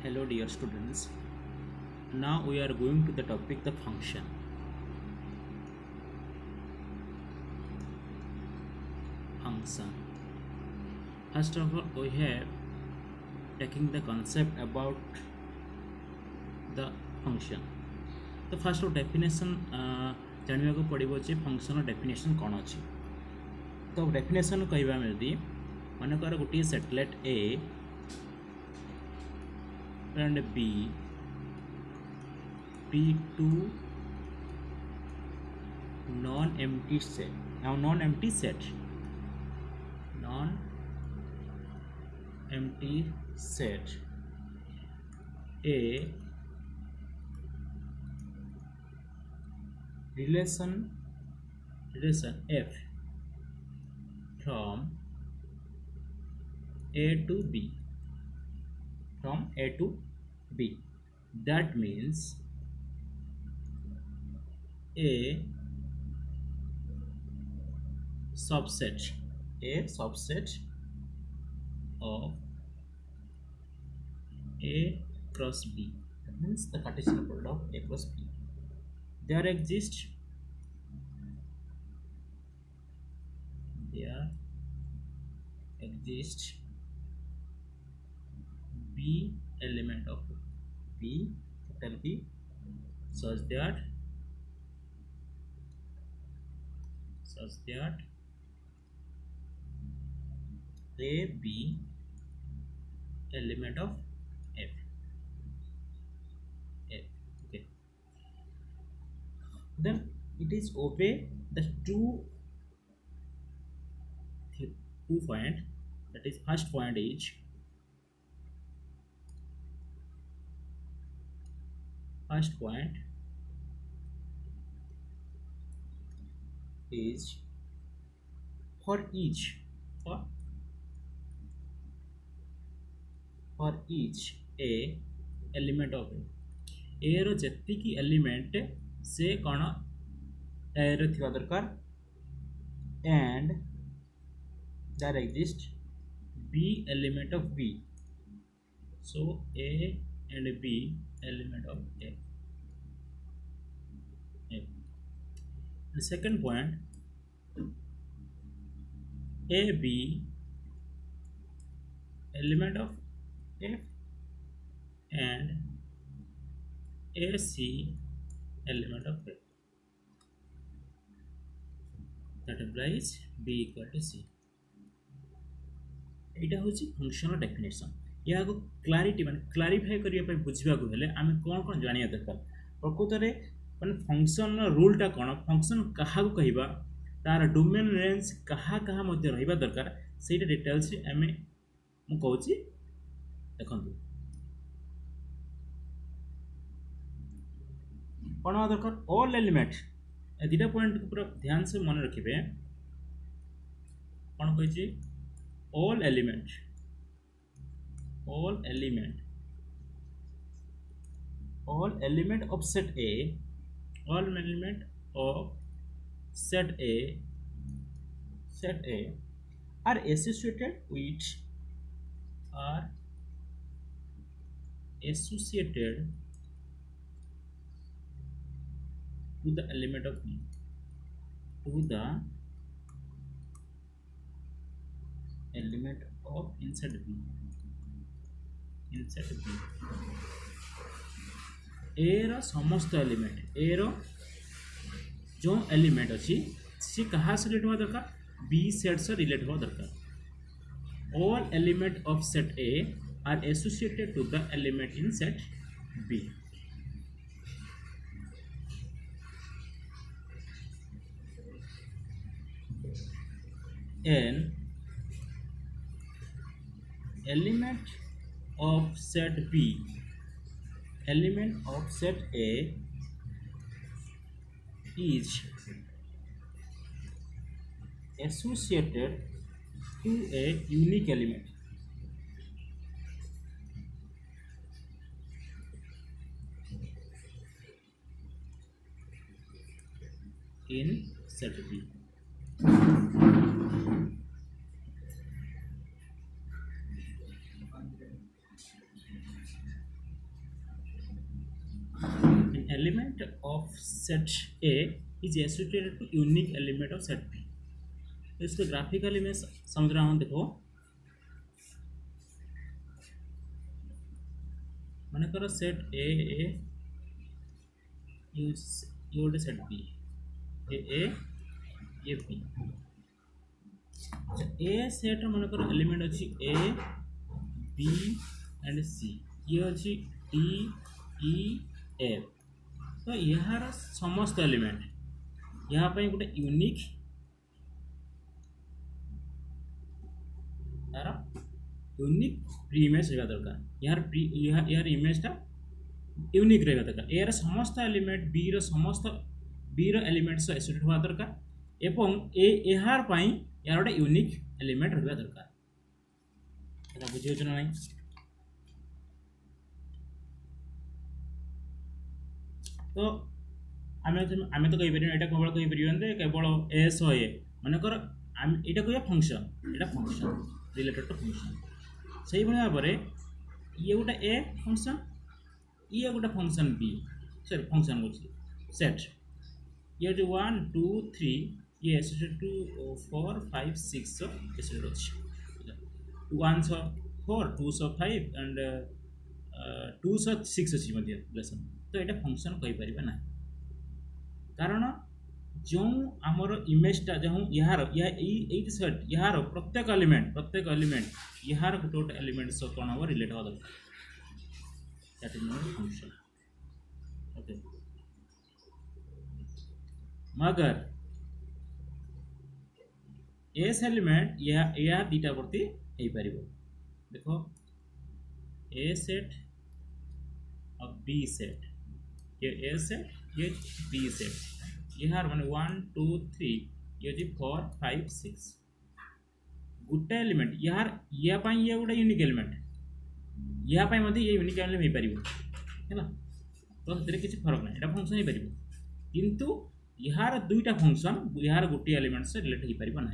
Hello dear students. Now we are going to the topic the function. Function. First of all we have taking the concept about the function. तो first definition जानवा को पड़ो जे function definition कौन अच्छी तो definition कहवा यदि मनकर गोटे satellite A and B P2 non-empty set. Now non-empty set a relation f from A to B. From A to B. That means a subset of A cross B. That means the Cartesian product of A cross B. There exists B element of B, capital B, such that A B element of F. Okay. Then it is obey the two point. That is first point is for each A element of A रो जत्ती की element से कौन A रो थिबा दरकार and there exists B element of B. So A and B element of A. The second point, AB element of F and AC element of F. That implies B equal to C. यहाँ हूँ function definition या clarity मान clarify करने बुझा आम कौन कौन जाना दरकार प्रकृत में मान फंक्शन रूलटा कौन फंक्शन क्या कहवा तार डोमेन रेंज कहाँ कहाँ रहा दरकार से डिटेल्स आम कहूँ देखु कौन हवा दरकार ऑल एलिमेंट दुटा पॉइंट को पूरा ध्यान से मन रखिए कौन कही all element of set A are associated to the element of B, element of inside B. A रो समस्त एलिमेंट A रो जो एलिमेंट अच्छी सी कहाँ से रिलेट हुआ दरकार B सेट से रिलेट हुआ दरकार all element of set A are associated to the element in set B. An element of set B, element of set A is associated to a unique element in set B. element of set A is associated to unique element of set B। तो इसको graphically मैं समझ रहा हूँ। देखो मन कर set ए ये गोटे सेट बी ए ये बी। ए सेट मन कर एलिमेंट अच्छी ए बी एंड सी, ये अच्छी डी ई एफ। तो यार समस्त एलिमेंट यहाँ पे गोटे यूनिक यार यूनिक प्री इमेज रहा दरकार। यार इमेजटा यूनिक रहा दरकार। यार समस्त एलिमेंट बी समस्त बी एलिमेंट्स एसोसिएटेड होगा दरकार एवं यार यार गोटे यूनिक एलिमेंट रहा दरकार। बुझे ना नहीं? तो आम तो कहीपर यहाँ केवल कहीपर केवल एस ए मनकर यहाँ कह फंक्शन, यहाँ फंक्शन रिलेटेड टू फंक्शन। से भाव में ये गोटे ए फंक्शन, ये गोटे फंक्शन बी सॉरी फंक्शन हो सेट। ये जो 1 2 3 ये एसोसिएटेड टू 4 5 6 एसोसिएटेड अच्छे 1 4 2 5 एंड 2 6 अच्छी रिलेसन। तो यहाँ फंक्शन कहीपर ना कारण जो आमर इमेजटा जो यार सेट यार प्रत्येक एलिमेंट यार गोटे गोटे एलिमेंट सब कौन हम रिलेट हवा दरकार। That is not function. Okay मगर एस एलिमेंट या दीटा प्रति हो पार। देखो ए सेट और बी सेट, ये ए सेट ये बी सेट यार माने 1 2 3 ये जी 4 5 6 गोटे एलिमेंट यार ये गोटे यूनिक एलिमेंट ये यूनिक एलिमेंट हो पार है। तो से किसी फरक ना यहाँ फंक्शन हो पार किंतु यार दुईटा फंक्शन यार गोटे एलिमेंट से रिलेट हो पार ना।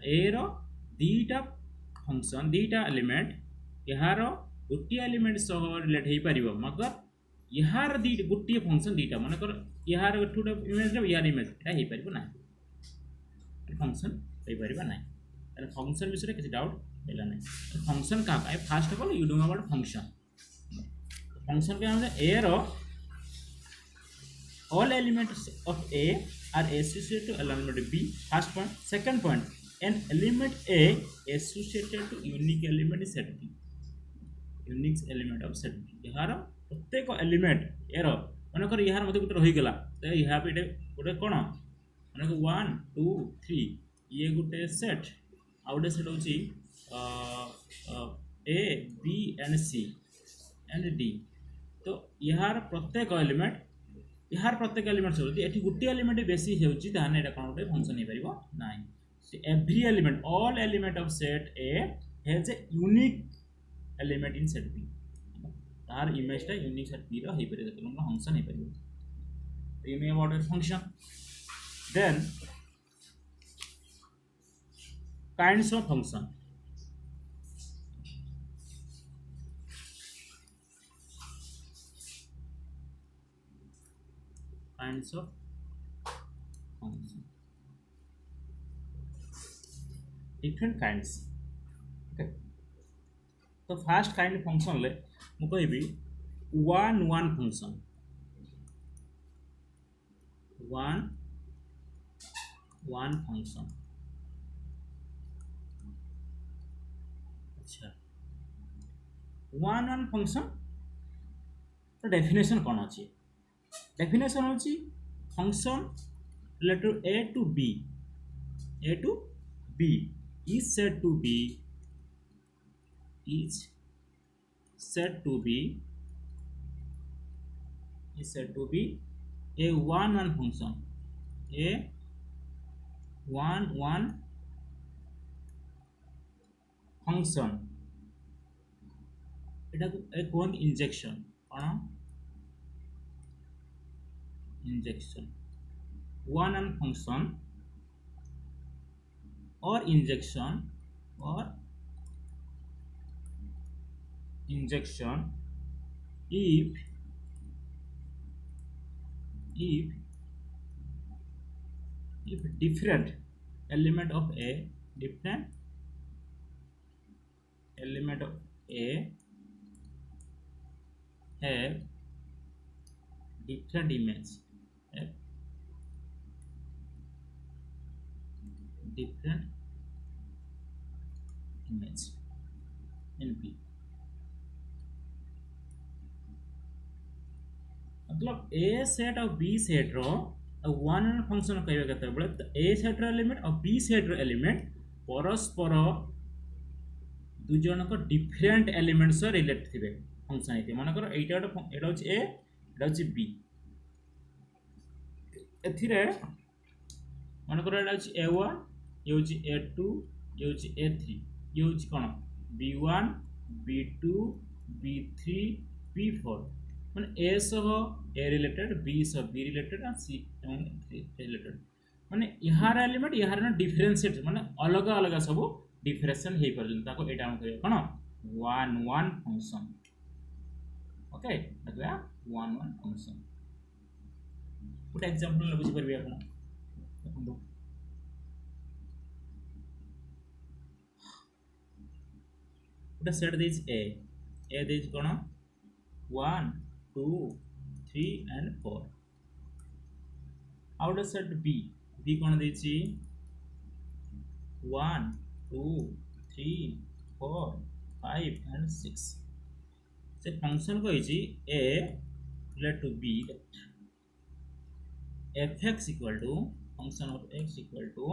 ए दीटा फंक्शन दीटा एलिमेंट यार गोटे एलिमेंट सह रिलेट हो पार मगर यार गोटे फंक्शन दीटा मन कर यार गोटे इमेज यार इमेज यहाँ हो पार ना फंक्शन हो पार ना। फंक्शन विषय किसी डाउट है ना? फंक्शन क्या first of all you do about function. Function क्या A all elements of A are associated to element B first point. Second point an element A associated to unique element set B, unique element of set B. यार प्रत्येक element यार मनकर यार मत गोटे रहीगला तो यहाँ पे गोटे कौन मन 1 2 3 ये गोटे सेट आ गोटे सेट हूँ A B and C and D. तो यार प्रत्येक एलिमेंट सब ये गोटे एलिमेंट बेसी होने कौन गोटे फंक्शन हो पार ना। Every element all element of set A has a unique element in set B. तार इमेजटा यूनिक सेट बी हो पार फंक्शन हो पार। You know about function. Then kinds of function. Kinds of function different kinds. Okay तो first kind function ले मु कहबी 1 1 फंक्शन 1 1 फंक्शन। अच्छा 1 1 फंक्शन तो डेफिनेशन कौन अच्छी? डेफिनेशन अच्छी function related A to B is said to be is said to be a 1 1 function, a 1 1 function। এটা কোন ইনজেকশন কোন injection 1 1 function or injection if if different element of a different element of a have different image, have different image in P, मतलब ए set और B set रो one function कहबा केते बेले तो ए set रो element और बी सेट रो element परस्पर दु जन को डिफरेंट एलिमेंट्स से रिलेट थिबे फंक्शन हेते माने करो एटा एटा होची ए एटा होची बी एथिरे माने करो एटा होची a1 ये होची a2 ये होची a3 ये होची कोन b1 b2 b3 b4 माने a सह a रिलेटेड b सह b रिलेटेड और c एवं 3 रिलेटेड माने यार एलिमेंट यार ना डिफरेंशिएट माने अलग अलग सब डिफरेंशिएशन हे परजन ताको एटा हम कहबो कोन वन वन फंक्शन ओके देखबा वन वन फंक्शन गोटे एग्जांपल ले बुझी परबे आपण देखो गोटे सेट दिस ए दिस कोन 1 2 3 and 4 आउट सेट बी कोन देछि 1 2 3 4 5 and 6 से फंक्शन को easy a relate to b that fx equal to function of x equal to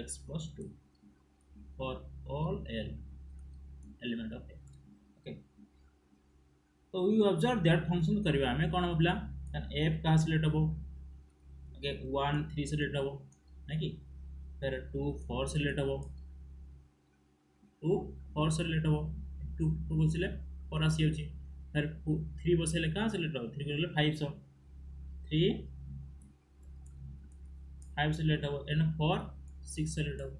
x plus 2 for all l element of x okay so we observe that function करबा हमें कोन बोला f का से late हबो okay 1 3 से late हबो ना कि फिर 2 4 से लेट हबो 2 4 से लेट हबो 2 2 बसले 4 आसी होची फिर 3 बसले का से लेट हबो 3 करले 5 सो 3 5 से लेट हबो एंड 4 6 से लेट हबो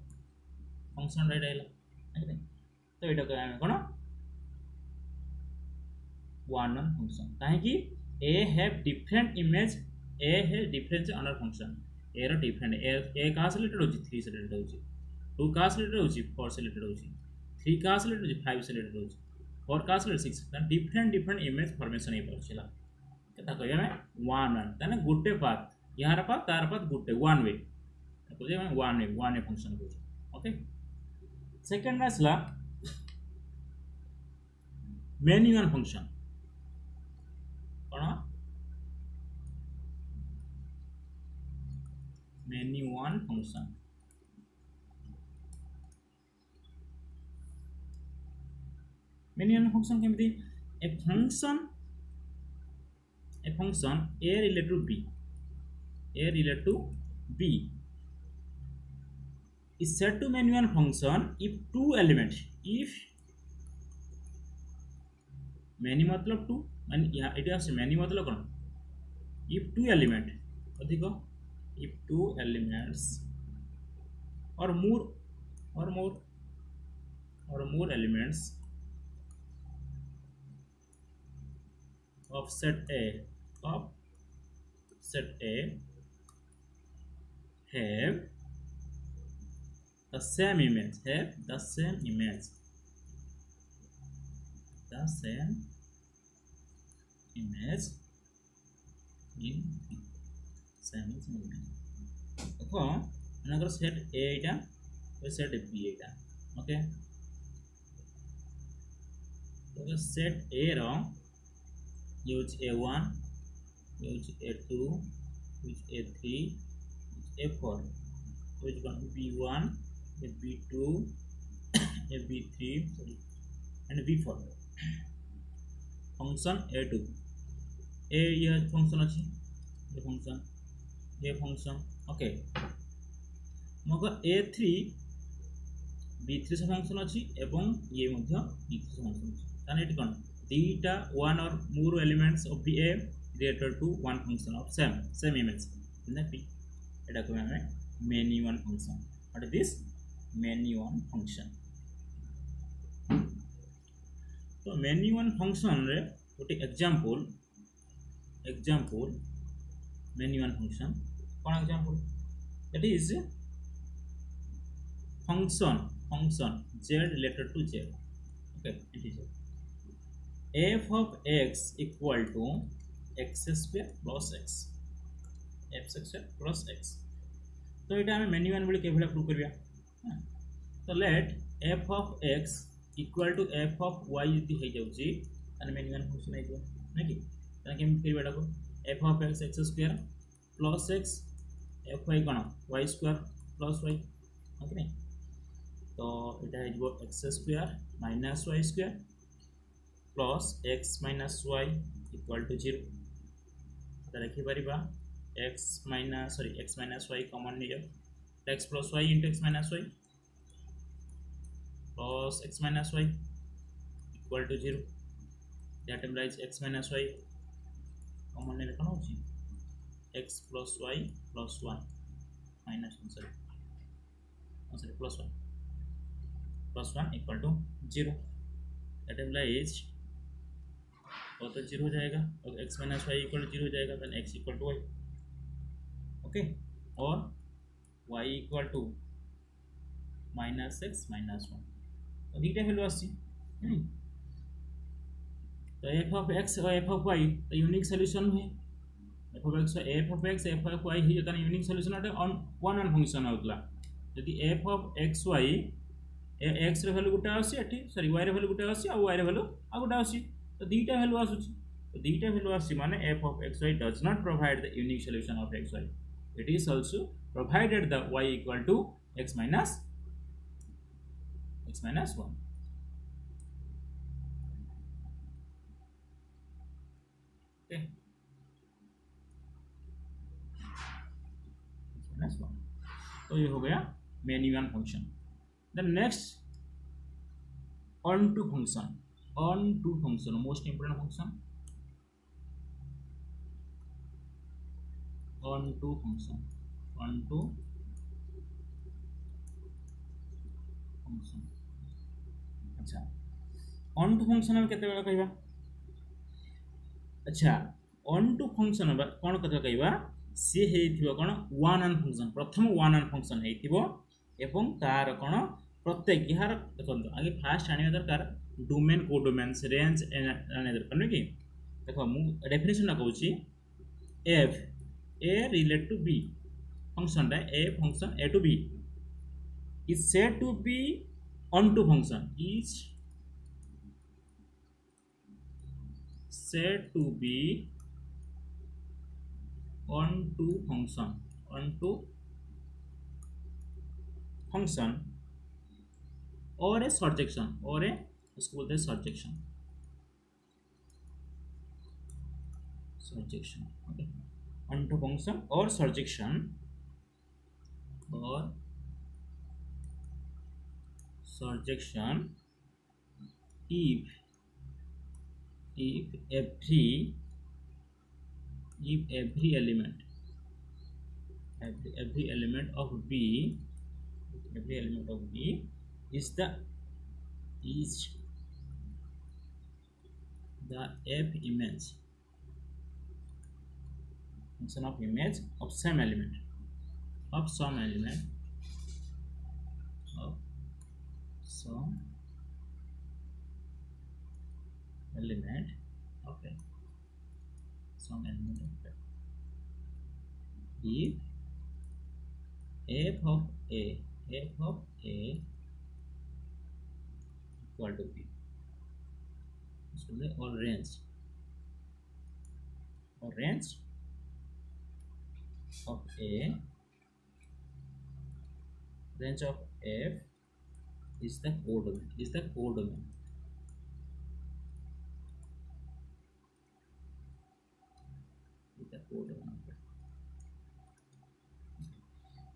फंक्शन राइट आइला तो एटा को हम कोन वन वन फंक्शन काहे कि a have different image a has different another function a रो डिफरेंट a का से रिलेटेड होची 3 से रिलेटेड होची 2 का से रिलेटेड होची 4 से रिलेटेड होची 3 का से रिलेटेड होची 5 से रिलेटेड होची 4 का से रिलेटेड 6 ता डिफरेंट डिफरेंट इमेज फॉर्मेशन हे परछिला केता कहया में वन वन तने गुटे पाथ यार पाथ तार पाथ गुटे वन वे को जे वन वे फंक्शन को ओके सेकंड असला मेनी वन फंक्शन कोन many one function many one function केमती ए function a related to b is set to many one function if two element if many मतलब two मान यहाँ it आसे many मतलब कौन if two element अधिक if two elements or more elements of set A have the same image in same image देखो अगर set A इटा और सेट B इटा ओके तो सेट A रो use A1 use A2 use A3 use A4 which one B1 B2 B3 sorry and B4 function A2 A ये function अच्छी ये function ओके मगर A3 B3 से फंक्शन अच्छी एवं ये मध्य B3 से फंक्शन अच्छी ताने it cone data one or more elements of the A related to one function of same image in the P eta ko hame many one function what is this many one function so many one function re gote example many one function. For example, that is function z related to z. Okay, integer. F of x equal to x square plus x, f square plus x. तो ये आम menu one बोली केवल prove करवा. तो late f of x equal to f of y यदि हो जाउची ताने मेन्यू वन फंक्शन आइबो ना कि ताने केम करबा डाको f of x x square plus x f y cone y square plus y. Okay तो এটা आइबो x square minus y square plus x minus y equal to 0. तो लिखि परिबा x minus y कॉमन ले जाओ, x plus y into x minus y plus x minus y equal to 0. That implies x minus y common ले कौन होची x plus y plus 1 minus 1 sorry plus 1 equal to 0. That implies और तो 0 हो जाएगा और x minus y equal to 0 हो जाएगा, then x equal to y. Okay और y equal to minus x minus 1. तो दीटा वैल्यू आसी तो f of x और f of y तो यूनिक सॉल्यूशन है. f of x f of y ही जतन यूनिक सॉल्यूशन आटे ऑन वन फंक्शन होतला. यदि f of x y x रे वैल्यू गुटा आसी एठी सॉरी y रे वैल्यू गुटा आसी और y रे वैल्यू आ गुटा आसी तो दीटा वैल्यू आसुची. तो दीटा वैल्यू आसी माने f of x y does not provide the unique solution of x y. It is also provided the y equal to x minus 1. Okay. x minus 1. तो ये हो गया many one function. The next onto function. Most important function onto function. अच्छा onto function हम केते बेला कहबा. अच्छा onto function कौन कथा कहबा सी हेइथिबो कोन वन एन फंक्शन. प्रथम वन एन फंक्शन हेइथिबो एवं तार कोन प्रत्येक यार देखो आगे फास्ट आनिबा दरकार डोमेन को डोमेन्स रेंज आने दरकार न कि देखो मु डेफिनेशन ना कहूची f a relate to b function a function a to b is said to be onto function is said to be onto function or a surjection or a इसको बोलते हैं surjection. Okay. Onto function or surjection if every element of b is the f image function of image of some element of some element of some element of a some element of a. If f of a equal to b or range of a range of f is the codomain is the codomain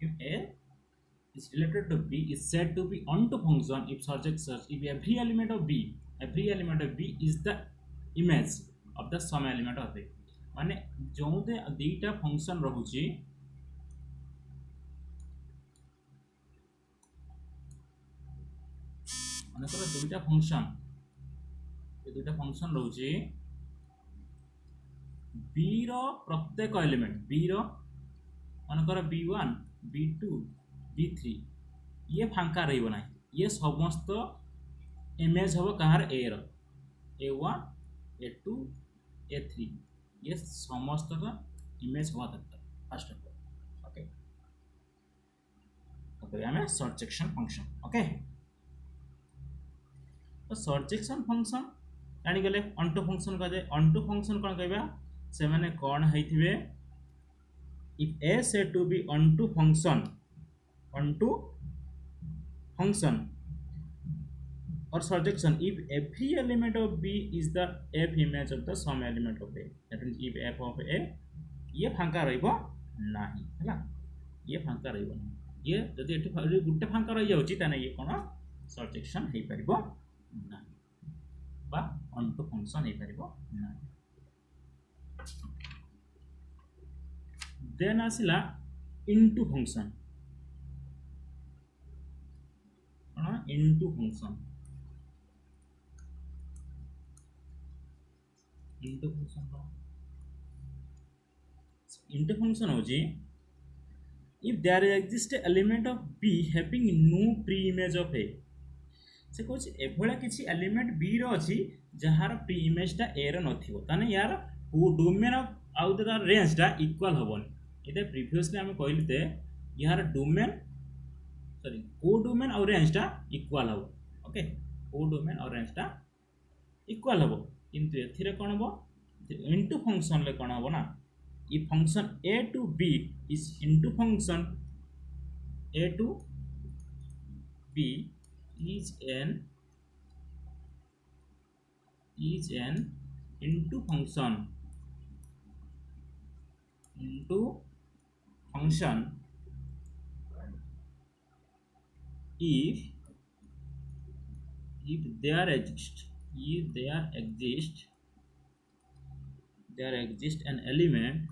if a is related to b is said to be onto function if every element of b is the image of the some element of a. माने जो दीटा function रहुची माने तो दुईटा function रहुची B रो प्रत्येक element B रो मनकर B1 B2 B3 ये फांका रही ना ये समस्त इमेज हम कहार ए रो A1 A2 A3 ये समस्त का इमेज हुआ दरकार फर्स्ट ऑफ ऑल ओके तो हमें सर्जेक्शन फंक्शन ओके तो सर्जेक्शन फंक्शन जानी गले अंटू फंक्शन कह जाए अंटू फंक्शन कौन कहबा से माने कौन होइथिबे if A said to be onto function or surjection if every element of B is the F image of the some element of A that means if F of A ये फांका रहिबो नाही हैला ये फांका रहिबो नाही ये जदि एठी गुटे फांका रहि जाउची ताने ये कोन सर्जेक्शन हे परिबो नाही बा onto function हे परिबो नाही देन आसिला into function into function into function होजी if there exists element of B having no pre-image of A से कुछ एभला किछि एलिमेंट B रो अछि जहार प्री इमेज टा A रो नथिबो ताने यार domain of out the range टा इक्वल होबन इते प्रीवियसली हम कहलिते यार डोमेन सॉरी को डोमेन और रेंज टा इक्वल हो ओके को डोमेन और रेंज टा इक्वल हो किंतु एथिरे कोन हो इनटू फंक्शन ले कोन हो ना ई function A to B is into function A to B is an into function if there exists an element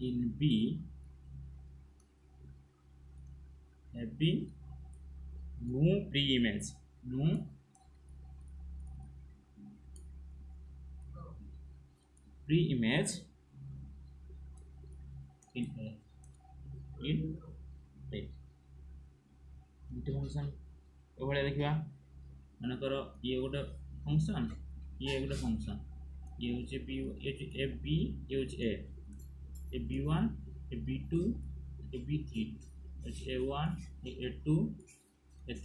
in B having no pre-image in A function एभले देखिबा मनकर ये गोटे फंक्शन ये गोटे फंक्शन ये होचे B ए बी ये होचे ए B1 ए B2 ए B3 होचे A1 ए A2 A3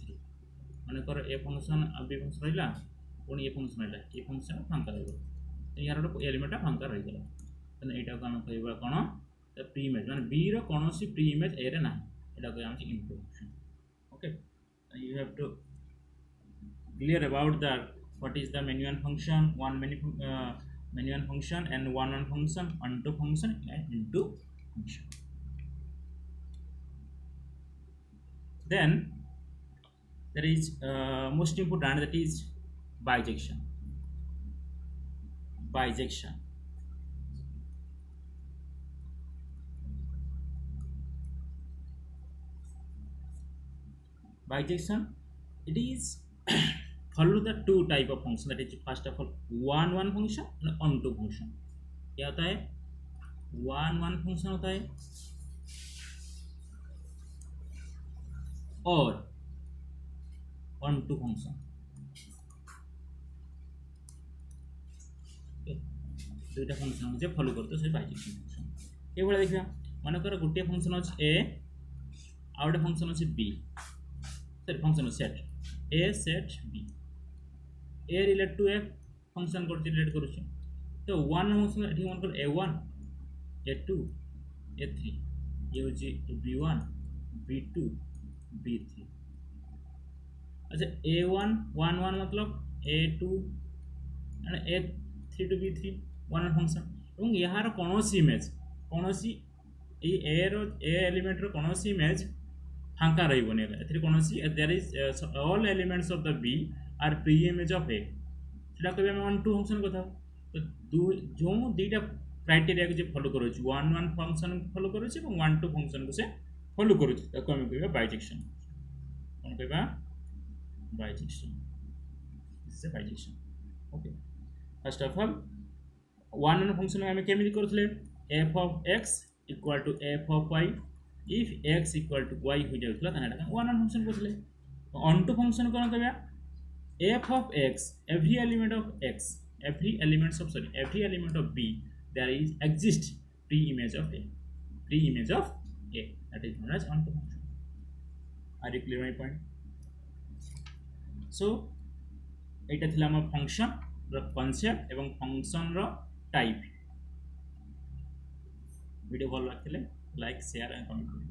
मनकर ए फंक्शन आ B फंक्शन रहिला पुनी ए फंक्शन रहिला ए फंक्शन फांका रहइबो यार गोटे एलिमेंट फांका रहि गेला तने एटा को हम कहबा कोन द प्री इमेज माने B रो कोनोसी प्री इमेज ए रे ना एटा को हम into function okay you have to clear about that what is the many one function many one function and one function onto function and into function then there is most important that is bijection bijection it is follow the two type of function that is first of all one function and onto function क्या होता है one function होता है और onto function दुईटा function जे follow करतो से bijection function ए भले देखिया माने कर गुटे फंक्शन अछि a आ गुटे फंक्शन अछि b function set A set B A relate to F function को रिलेट करूची तो वन फंक्शन एठी मन कर A1 A2 A3 ये होची B1 B2 B3 अच्छा A1 1 मतलब A2 and A3 to B3 one function এবং यार कोनोसी इमेज कोनोसी ए एलिमेंट रो कोनोसी इमेज फांका रहिबोनी एथि कोनोसी there is all elements of the B are preimage of A सेटा कहबे हम वन टू फंक्शन कथा तो जो दुईटा क्राइटेरिया को जे फॉलो करू छी वन फंक्शन फॉलो करू छी এবং वन टू फंक्शन को से फॉलो करू छी ताको हम कहबा बाइजेक्शन कोन कहबा bijection. This is a bijection. Okay. First of all, one and function আমি কেমনি করলে f of x equal to f of y if x equal to y হয়ে যাଉଥିଲା তাহলে এটা one and function করলে onto function কোন করিয়া f of x every element of x every element of b there is exist pre-image of a that is known as onto function. Are you clear my point? So এটা ছিল আমার function র concept এবং function র type. Video ভালো লাগলে like share and comment করুন।